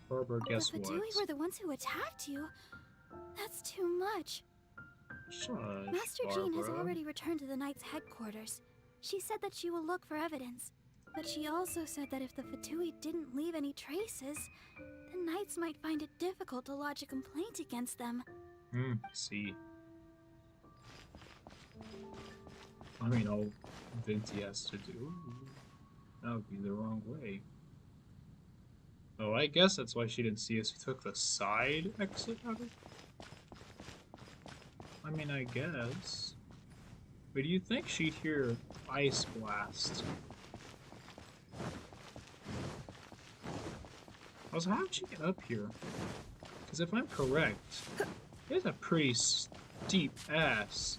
Harbor, guess The what? Fatui were the ones who attacked you. That's too much. Shush, Master Jean has Barbara. already returned to the Knight's headquarters. She said that she will look for evidence. But she also said that if the Fatui didn't leave any traces, the Knights might find it difficult to lodge a complaint against them. See. I mean, all Venti has to do, that would be the wrong way. Oh, I guess that's why she didn't see us. We took the side exit out of. I mean, I guess. But do you think she'd hear Ice Blast? Also, how did she get up here? Because if I'm correct, it's a pretty steep ass.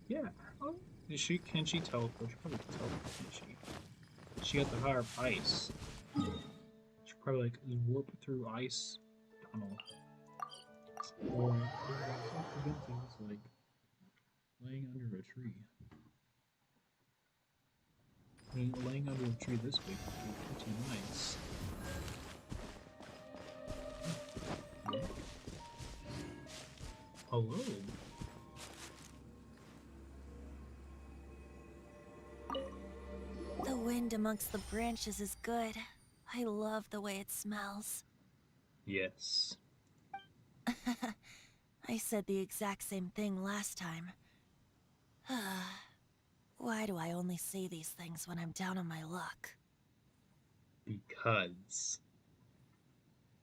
Yeah. Oh, can she teleport? She probably can teleport, can't she? She got the higher ice. She probably like warp through ice tunnel. Or things like laying under a tree. I mean, laying under a tree this big would be pretty nice. Hello. The wind amongst the branches is good. I love the way it smells. Yes. I said the exact same thing last time. Why do I only say these things when I'm down on my luck? Because.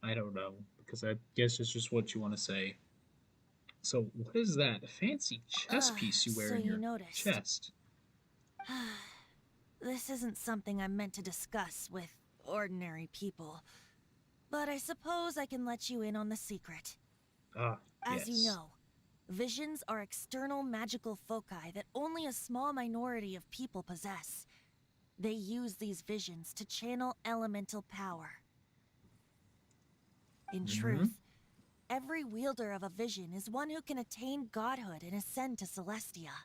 I don't know. Because I guess it's just what you want to say. So, what is that fancy chess piece you wear so in you your noticed. chest? This isn't something I'm meant to discuss with ordinary people. But I suppose I can let you in on the secret. Ah, As yes. you know, visions are external magical foci that only a small minority of people possess. They use these visions to channel elemental power. In truth, every wielder of a vision is one who can attain godhood and ascend to Celestia.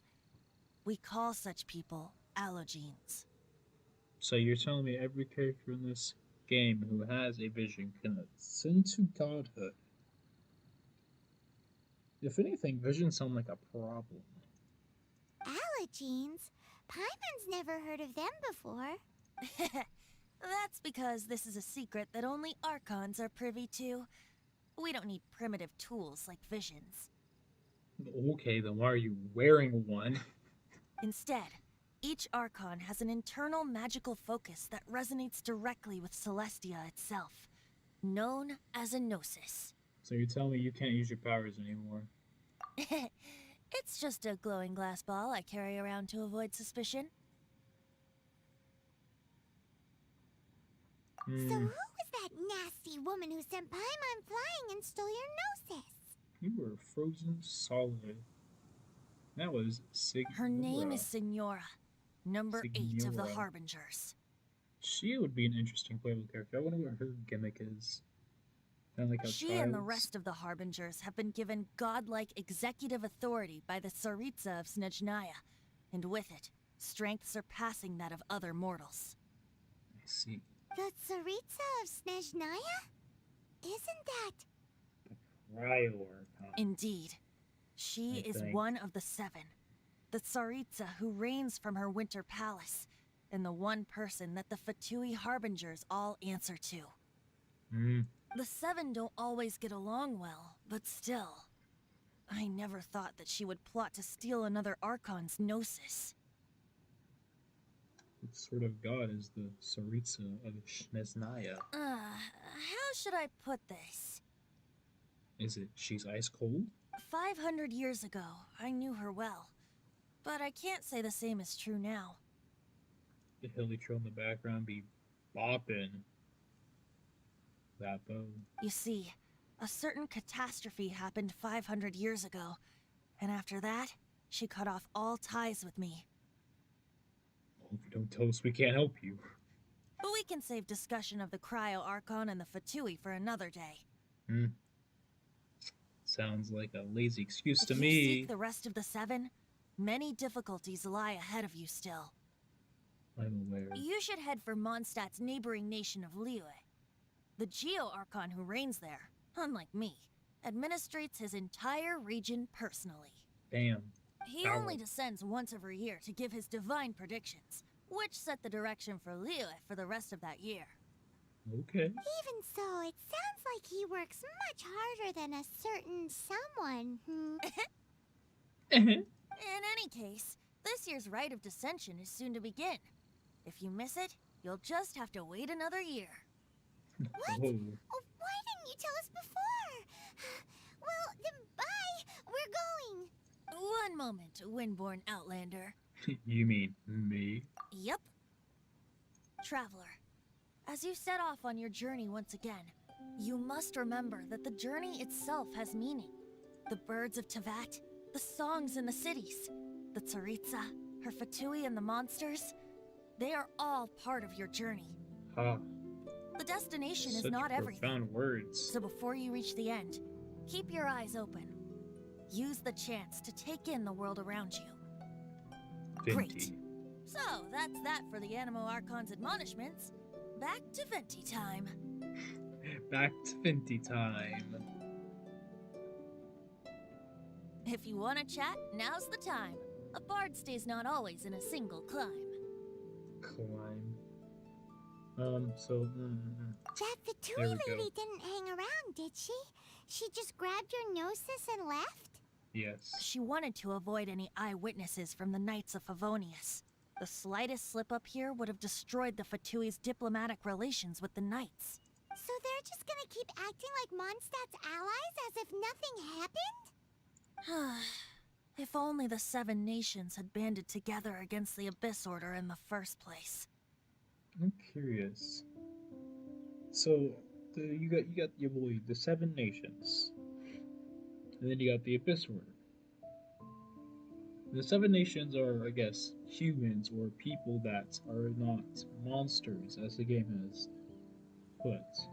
We call such people allogenes. So you're telling me every character in this game who has a vision can ascend to godhood? If anything, visions sound like a problem. Allogenes? Paimon's never heard of them before. That's because this is a secret that only archons are privy to. We don't need primitive tools like visions. Okay, then why are you wearing one? Instead, each archon has an internal magical focus that resonates directly with Celestia itself, known as a gnosis. So you're telling me you can't use your powers anymore? It's just a glowing glass ball I carry around to avoid suspicion. So who was that nasty woman who sent Paimon flying and stole your gnosis? You were frozen solid. That was Signora. Her name is Signora, number 8 of the Signora. Harbingers. She would be an interesting playable character. I wonder what her gimmick is. Kind of like how She and the rest of the Harbingers have been given godlike executive authority by the Tsaritsa of Snezhnaya, and with it, strength surpassing that of other mortals. I see. The Tsaritsa of Snezhnaya? Isn't that... Cryo Archon. Indeed. She is one of the 7. The Tsaritsa who reigns from her winter palace, and the one person that the Fatui Harbingers all answer to. The 7 don't always get along well, but still. I never thought that she would plot to steal another Archon's gnosis. What sort of god is the Tsaritsa of Snezhnaya? How should I put this? Is it she's ice cold? 500 years ago, I knew her well. But I can't say the same is true now. The hilly trail in the background be bopping. That bow. You see, a certain catastrophe happened 500 years ago. And after that, she cut off all ties with me. Well, if you don't tell us, we can't help you. But we can save discussion of the Cryo Archon and the Fatui for another day. Sounds like a lazy excuse to If me. you seek the rest of the 7, many difficulties lie ahead of you still. I'm aware. there. You should head for Mondstadt's neighboring nation of Liyue. The Cryo Archon who reigns there, unlike me, administrates his entire region personally. Damn. He Power. only descends once every year to give his divine predictions, which set the direction for Liyue for the rest of that year. Okay. Even so, it sounds like he works much harder than a certain someone. In any case, this year's Rite of Dissension is soon to begin. If you miss it, you'll just have to wait another year. What? Whoa. Oh, why didn't you tell us before? Well, then bye. We're going. One moment, Windborn Outlander. You mean me? Yep. Traveler, as you set off on your journey once again, you must remember that the journey itself has meaning. The birds of Tevat, the songs in the cities, the Tsaritsa, her Fatui and the monsters, they are all part of your journey. Ha. The destination is Such not everything. profound words. So before you reach the end, keep your eyes open. Use the chance to take in the world around you. Venti. Great. So, that's that for the Animo Archon's admonishments. Back to Venti time. Back to Venti time. If you want to chat, now's the time. A bard stays not always in a single climb. Climb. That Fatui There we go. lady didn't hang around, did she? She just grabbed your gnosis and left? Yes. She wanted to avoid any eyewitnesses from the Knights of Favonius. The slightest slip up here would have destroyed the Fatui's diplomatic relations with the Knights. So they're just gonna keep acting like Mondstadt's allies as if nothing happened? If only the 7 nations had banded together against the Abyss Order in the first place. I'm curious. So, you got your boy, the 7 nations, and then you got the Abyss Order. The 7 nations are, I guess, humans or people that are not monsters, as the game has put.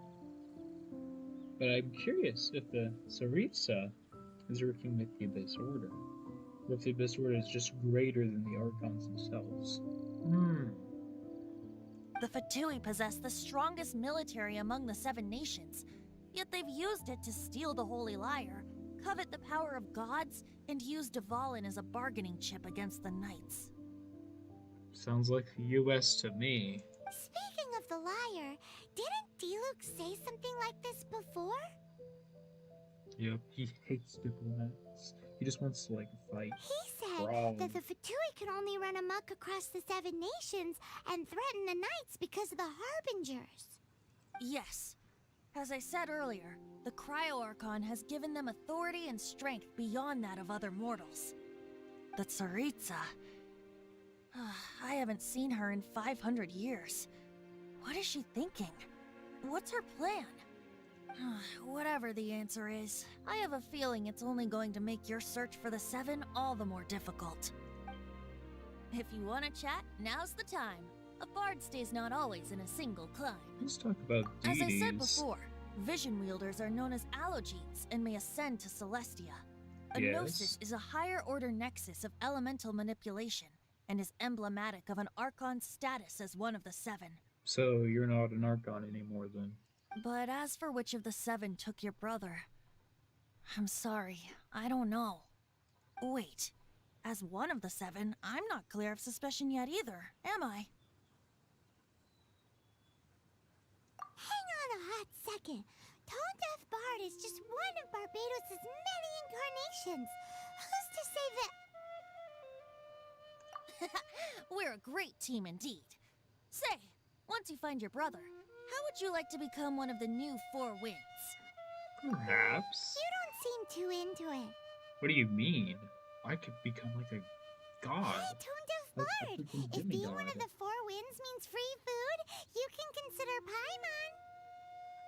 But I'm curious if the Tsaritsa is working with the Abyss Order, or if the Abyss Order is just greater than the Archons themselves. The Fatui possess the strongest military among the 7 nations, yet they've used it to steal the Holy Lyre, covet the power of gods, and use Dvalin as a bargaining chip against the Knights. Sounds like the US to me. Speaking of the lyre, didn't Diluc say something like this before? Yep, he hates diplomats. He just wants to, like, fight. He said Brawl. that the Fatui could only run amok across the 7 nations and threaten the Knights because of the Harbingers. Yes. As I said earlier, the Cryo Archon has given them authority and strength beyond that of other mortals. The Tsaritsa... I haven't seen her in 500 years. What is she thinking? What's her plan? Whatever the answer is, I have a feeling it's only going to make your search for the 7 all the more difficult. If you want to chat, now's the time. A bard stays not always in a single climb. Let's talk about As deities. I said before, vision wielders are known as allogenes and may ascend to Celestia. A Yes. gnosis is a higher order nexus of elemental manipulation and is emblematic of an archon's status as one of the 7. So you're not an Archon anymore then. But as for which of the 7 took your brother, I'm sorry, I don't know. Wait, as one of the 7, I'm not clear of suspicion yet either, am I? Hang on a hot second. Tone Deaf Bard is just one of Barbados' many incarnations. Who's to say that... We're a great team indeed. Say, once you find your brother, how would you like to become one of the new 4 winds? Perhaps. You don't seem too into it. What do you mean? I could become like a god. Hey, Tone Deaf Like a Bard! freaking If being one of demigod. the 4 winds means free food, you can consider Paimon.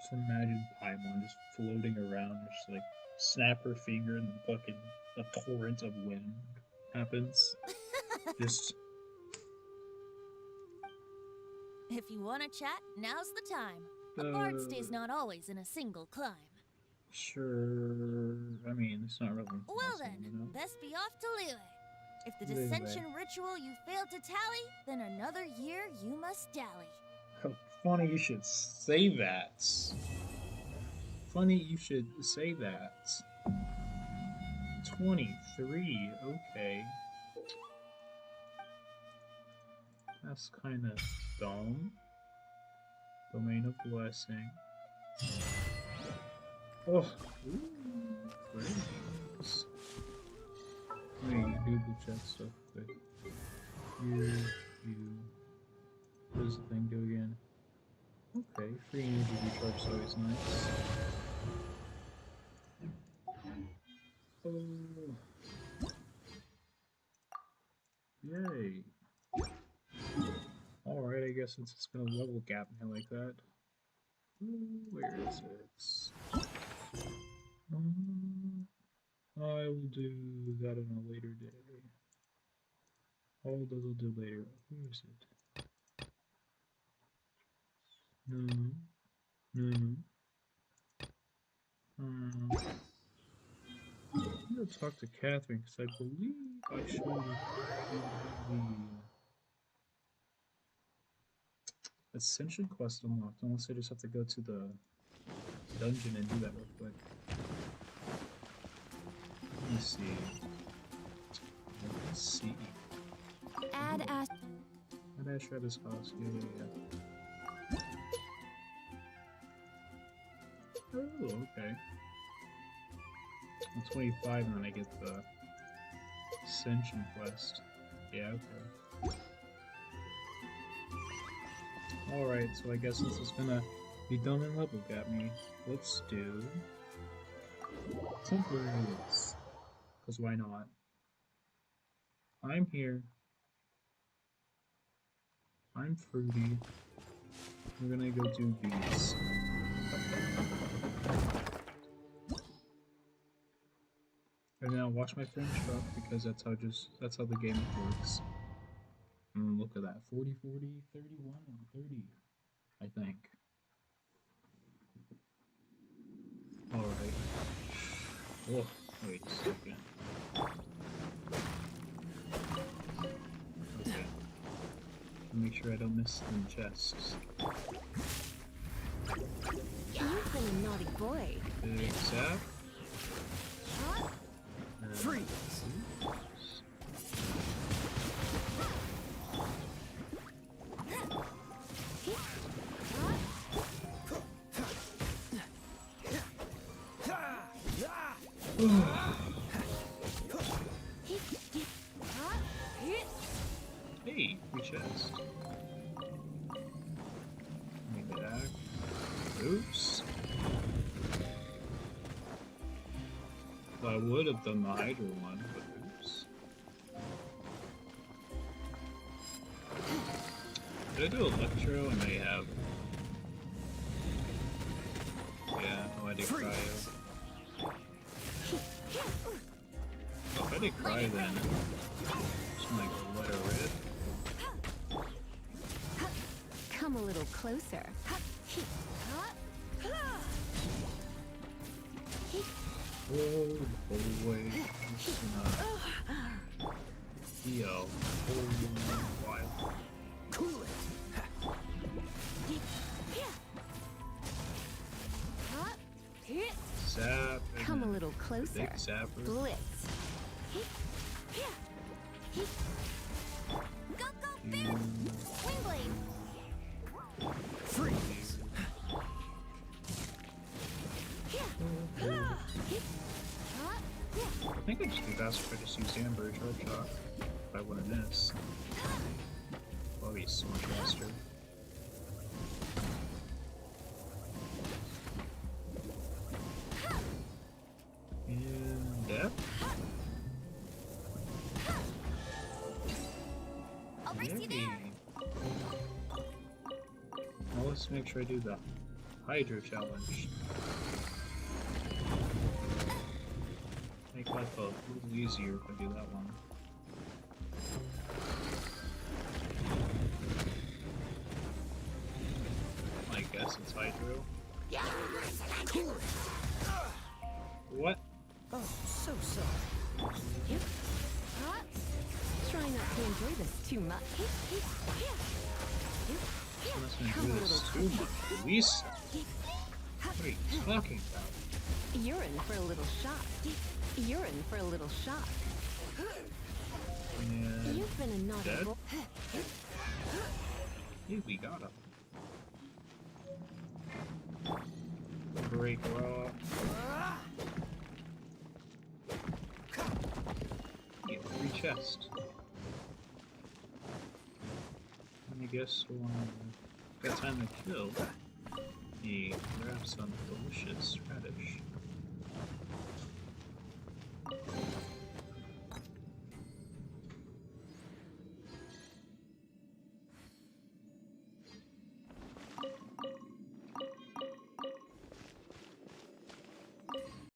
Just imagine Paimon just floating around, just like snap her finger and the fucking a torrent of wind happens. Just If you want to chat, now's the time. A bard stays not always in a single climb. sure. I mean, it's not really. Well impossible, then, you know? best be off to Liyue. If the Anyway. dissension ritual you failed to tally, then another year you must dally. How funny you should say that. Funny you should say that. 23, okay. That's kind of dumb. Domain of Blessing. Oh, ooh, praise. Let me Google check stuff quick. You. What does the thing do again? Okay, free energy recharge is always nice. Oh. Yay. Alright, I guess it's just gonna level gap me like that. Ooh, where is it? I will do that on a later day. All those will do later. Where is it? No. I'm gonna talk to Catherine because I believe I should do the Ascension quest unlocked, unless I just have to go to the dungeon and do that real quick. Let me see. Let's see. Add Ash. Add Ash Rabbit's house. Yeah. Oh, okay. I'm 25 and then I get the Ascension quest. Yeah, okay. Alright, so I guess this is gonna be done in level gap me. Let's do temporary release. Because why not? I'm here. I'm fruity. We're gonna go do these. And now watch my frame drop because that's how the game works. Look at that. 40, 40, 31, and 30. I think. Alright. Oh, wait a second. Okay. Make sure I don't miss them chests. You've been a naughty boy. Big zap. Freeze! Hey, free chest. Make that. Oops. I would have done the Hydra one, but oops. Did I do Electro? I may have. Yeah, no, I did Cryo. Oh, if I did Cryo then, just like let her rip. Come a little closer. Oh boy, Yo, holy wild. Cool it! Zap. Come a little closer. Big zapper. Blitz. Go, Bear! Swing blade! Freeze! I think I just do faster if I just use Amber Charge Shot. If I want to miss. That'll be so much faster. And death? I'll race you there! Now let's make sure I do the Hydro Challenge. Make life a little easier if I do that one. I guess it's Hydro. Cool it! What? Oh, so sorry. not to enjoy this too much. I must enjoy this too much. Lisa, what are you talking about? You're in for a little shock. You're in for a little shock. And You've been a naughty dead? boy. Hey, we got him. Break rock. Get free chest. And I guess when got time to kill, he grab some delicious radish.